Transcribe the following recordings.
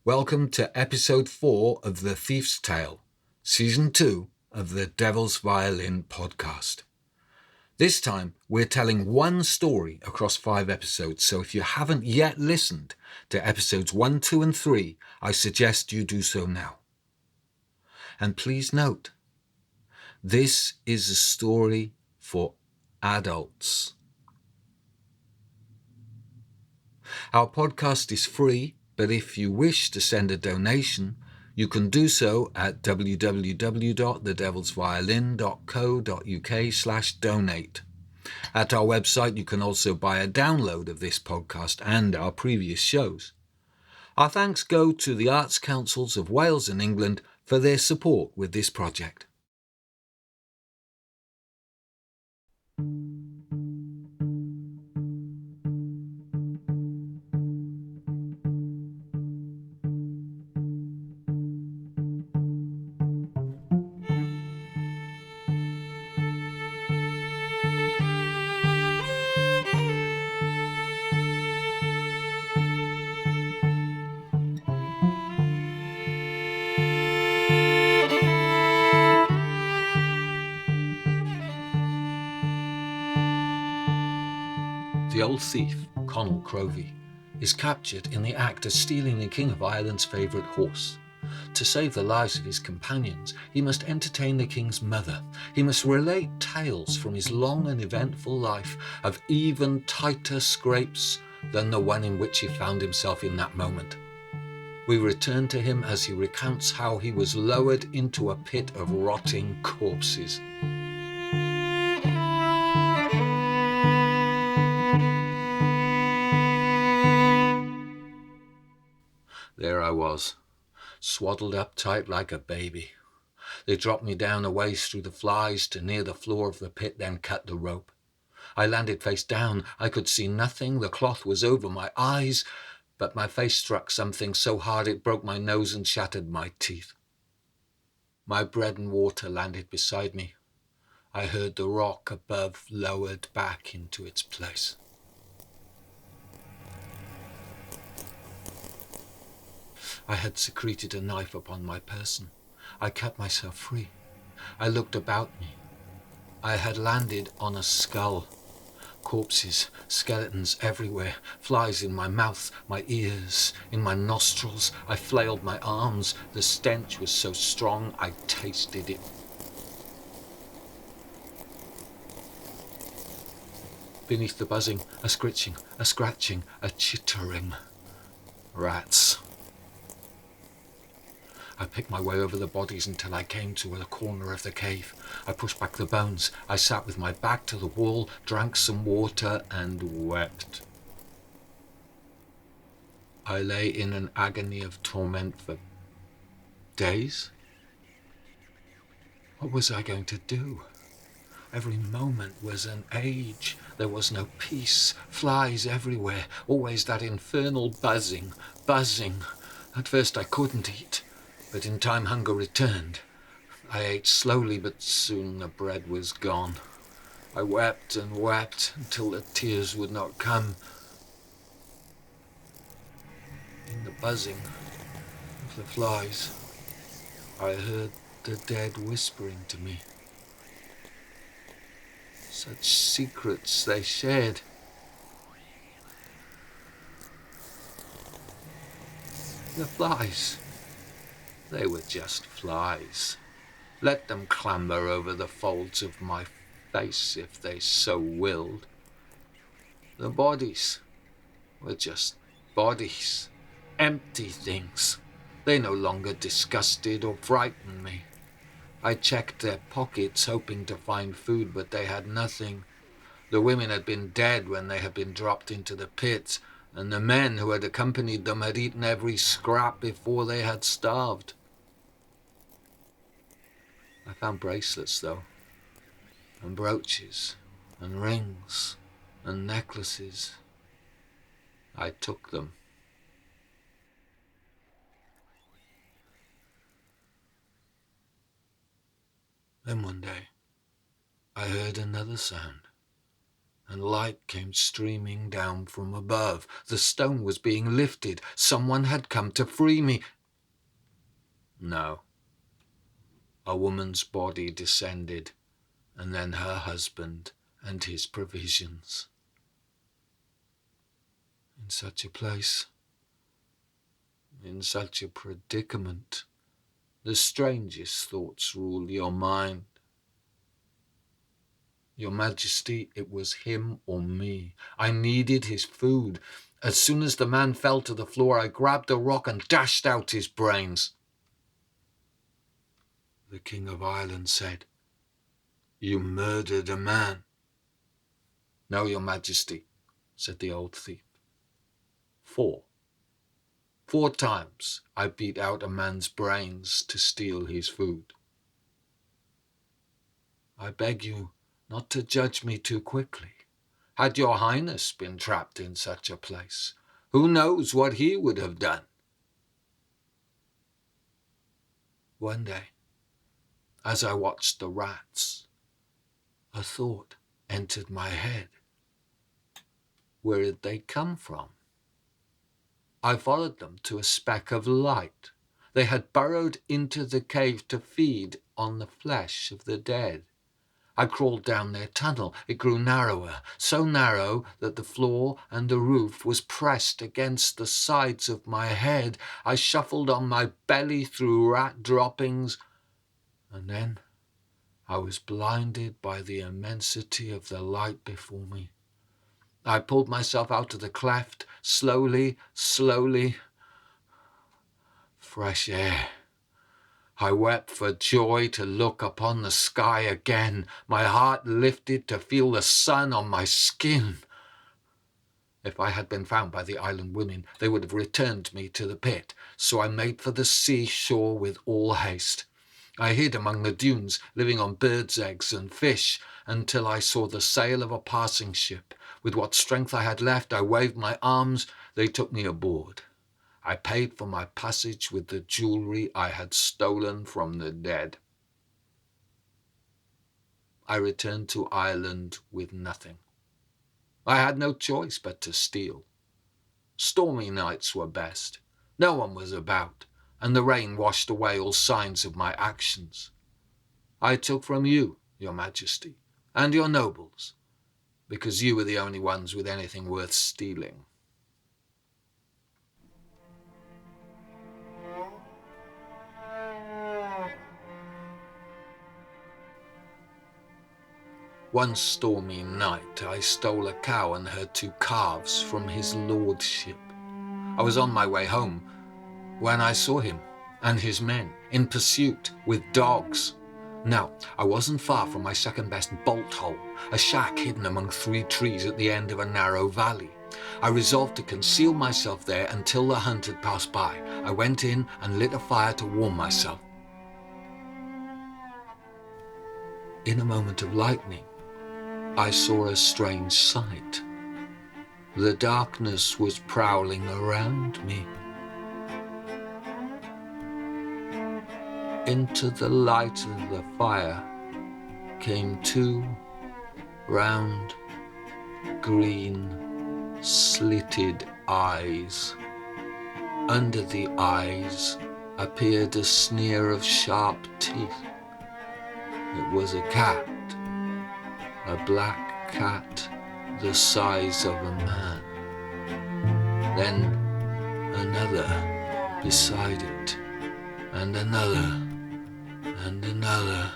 Welcome to episode 4 of The Thief's Tale, season 2 of the Devil's Violin podcast. This time, we're telling one story across 5 episodes, so if you haven't yet listened to episodes 1, 2 and 3, I suggest you do so now. And please note, this is a story for adults. Our podcast is free, but if you wish to send a donation, you can do so at www.thedevilsviolin.co.uk/donate. At our website, you can also buy a download of this podcast and our previous shows. Our thanks go to the Arts Councils of Wales and England for their support with this project. The old thief, Connell Crovey, is captured in the act of stealing the King of Ireland's favourite horse. To save the lives of his companions, he must entertain the king's mother. He must relate tales from his long and eventful life of even tighter scrapes than the one in which he found himself in that moment. We return to him as he recounts how he was lowered into a pit of rotting corpses. There I was, swaddled up tight like a baby. They dropped me down a ways through the flies to near the floor of the pit, then cut the rope. I landed face down. I could see nothing. The cloth was over my eyes, but my face struck something so hard it broke my nose and shattered my teeth. My bread and water landed beside me. I heard the rock above lowered back into its place. I had secreted a knife upon my person. I cut myself free. I looked about me. I had landed on a skull. Corpses, skeletons everywhere, flies in my mouth, my ears, in my nostrils. I flailed my arms. The stench was so strong I tasted it. Beneath the buzzing, a scritching, a scratching, a chittering. Rats. I picked my way over the bodies until I came to a corner of the cave. I pushed back the bones. I sat with my back to the wall, drank some water, and wept. I lay in an agony of torment for days. What was I going to do? Every moment was an age. There was no peace. Flies everywhere. Always that infernal buzzing. At first I couldn't eat. But in time hunger returned. I ate slowly, but soon the bread was gone. I wept and wept until the tears would not come. In the buzzing of the flies, I heard the dead whispering to me. Such secrets they shared. The flies. They were just flies. Let them clamber over the folds of my face if they so willed. The bodies were just bodies, empty things. They no longer disgusted or frightened me. I checked their pockets hoping to find food, but they had nothing. The women had been dead when they had been dropped into the pit, and the men who had accompanied them had eaten every scrap before they had starved. I found bracelets, though, and brooches, and rings, and necklaces. I took them. Then one day, I heard another sound. and light came streaming down from above. The stone was being lifted. Someone had come to free me. No. A woman's body descended, and then her husband and his provisions. In such a place, in such a predicament, the strangest thoughts rule your mind. Your Majesty, it was him or me. I needed his food. As soon as the man fell to the floor, I grabbed a rock and dashed out his brains. The King of Ireland said, "You murdered a man." "No, your Majesty," said the old thief. Four times I beat out a man's brains to steal his food. I beg you not to judge me too quickly. Had your Highness been trapped in such a place, who knows what he would have done? One day, as I watched the rats, a thought entered my head. Where did they come from? I followed them to a speck of light. They had burrowed into the cave to feed on the flesh of the dead. I crawled down their tunnel. It grew narrower, so narrow that the floor and the roof was pressed against the sides of my head. I shuffled on my belly through rat droppings, and then I was blinded by the immensity of the light before me. I pulled myself out of the cleft, slowly. Fresh air. I wept for joy to look upon the sky again. My heart lifted to feel the sun on my skin. If I had been found by the island women, they would have returned me to the pit, so I made for the seashore with all haste. I hid among the dunes, living on birds' eggs and fish, until I saw the sail of a passing ship. With what strength I had left, I waved my arms. They took me aboard. I paid for my passage with the jewelry I had stolen from the dead. I returned to Ireland with nothing. I had no choice but to steal. Stormy nights were best. No one was about, and the rain washed away all signs of my actions. I took from you, your Majesty, and your nobles, because you were the only ones with anything worth stealing. One stormy night, I stole a cow and her 2 calves from his lordship. I was on my way home when I saw him and his men in pursuit with dogs. Now, I wasn't far from my second-best bolt hole, a shack hidden among 3 trees at the end of a narrow valley. I resolved to conceal myself there until the hunt had passed by. I went in and lit a fire to warm myself. In a moment of lightning, I saw a strange sight. The darkness was prowling around me. Into the light of the fire came 2 round, green, slitted eyes. Under the eyes appeared a sneer of sharp teeth. It was a cat. A black cat the size of a man. Then another beside it, and another, and another.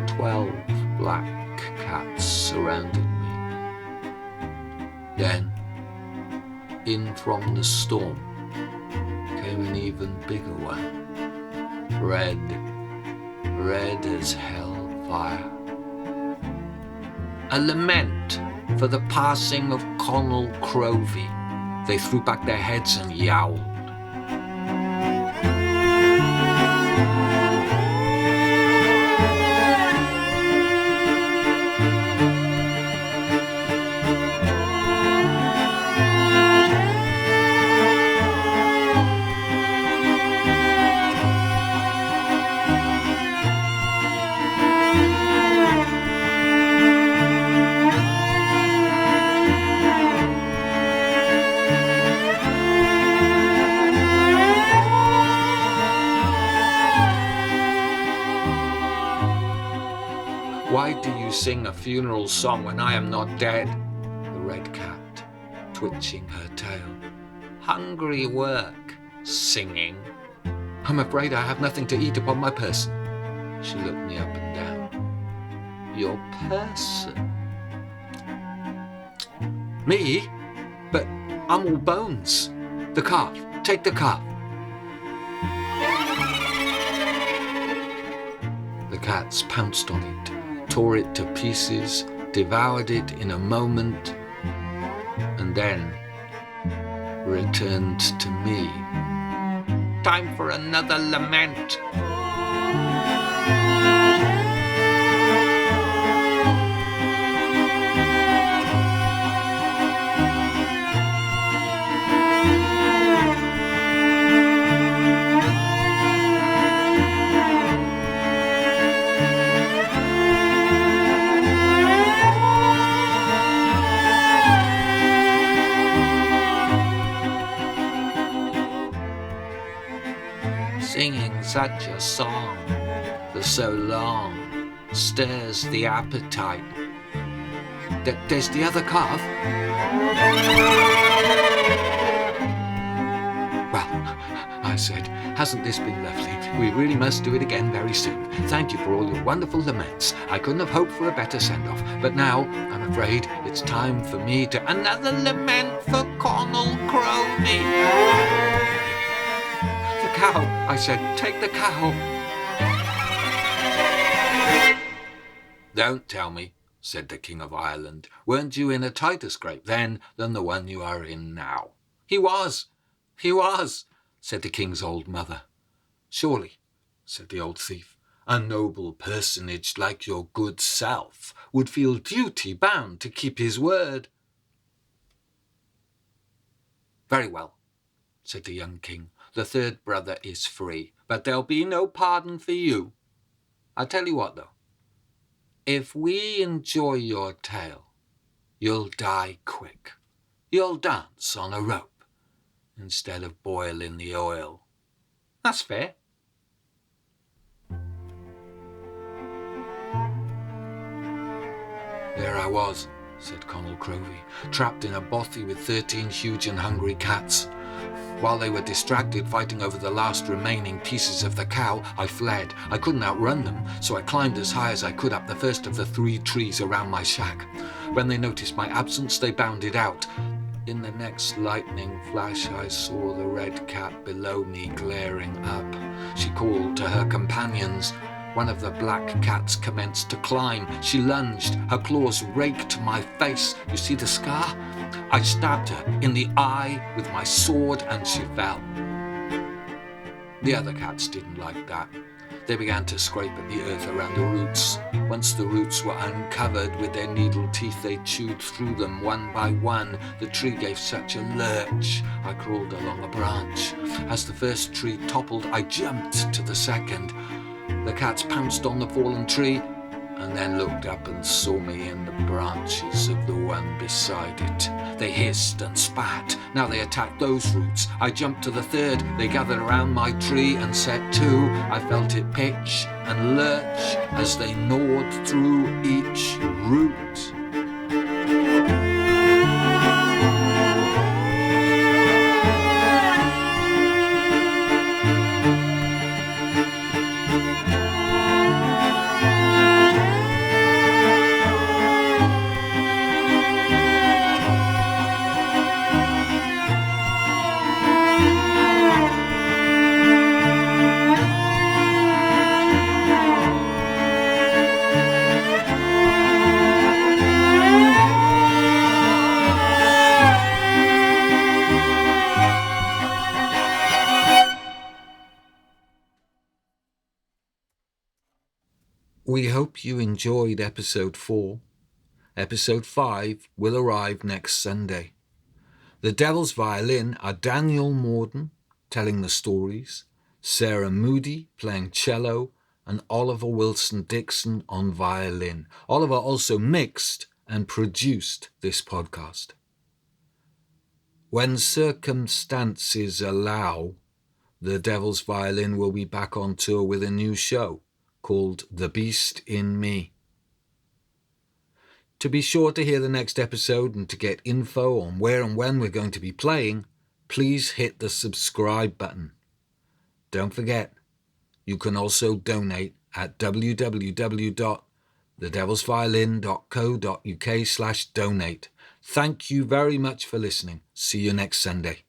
12 black cats surrounded me. Then, in from the storm, came an even bigger one. Red as hellfire. A lament for the passing of Connell Crovey. They threw back their heads and yowled. Why do you sing a funeral song when I am not dead? The red cat, twitching her tail. Hungry work, singing. I'm afraid I have nothing to eat upon my person. She looked me up and down. Your person? Me? But I'm all bones. The calf. Take the calf. The cats pounced on it, tore it to pieces, devoured it in a moment, and then returned to me. Time for another lament. Singing such a song for so long stirs the appetite. There's the other calf. Well, I said, hasn't this been lovely? We really must do it again very soon. Thank you for all your wonderful laments. I couldn't have hoped for a better send-off. But now, I'm afraid, it's time for me to... Another lament for Connell Crowley. Cow, I said, take the cow. Don't tell me, said the King of Ireland. Weren't you in a tighter scrape then than the one you are in now? He was, said the King's old mother. Surely, said the old thief, a noble personage like your good self would feel duty bound to keep his word. Very well, said the young king. The third brother is free, but there'll be no pardon for you. I'll tell you what, though. If we enjoy your tale, you'll die quick. You'll dance on a rope instead of boil in the oil. That's fair. There I was, said Connell Crowley, trapped in a bothy with 13 huge and hungry cats. While they were distracted fighting over the last remaining pieces of the cow, I fled. I couldn't outrun them, so I climbed as high as I could up the first of the 3 trees around my shack. When they noticed my absence, they bounded out. In the next lightning flash, I saw the red cat below me glaring up. She called to her companions. One of the black cats commenced to climb. She lunged. Her claws raked my face. You see the scar? I stabbed her in the eye with my sword and she fell. The other cats didn't like that. They began to scrape at the earth around the roots. Once the roots were uncovered with their needle teeth, they chewed through them one by one. The tree gave such a lurch. I crawled along a branch. As the first tree toppled, I jumped to the second. The cats pounced on the fallen tree and then looked up and saw me in the branches of the one beside it. They hissed and spat. Now they attacked those roots. I jumped to the third. They gathered around my tree and set to. I felt it pitch and lurch as they gnawed through each root. We hope you enjoyed episode 4. Episode 5 will arrive next Sunday. The Devil's Violin are Daniel Morden telling the stories, Sarah Moody playing cello, and Oliver Wilson-Dickson on violin. Oliver also mixed and produced this podcast. When circumstances allow, the Devil's Violin will be back on tour with a new show called The Beast in Me. To be sure to hear the next episode and to get info on where and when we're going to be playing, please hit the subscribe button. Don't forget, you can also donate at www.thedevilsviolin.co.uk/donate. Thank you very much for listening. See you next Sunday.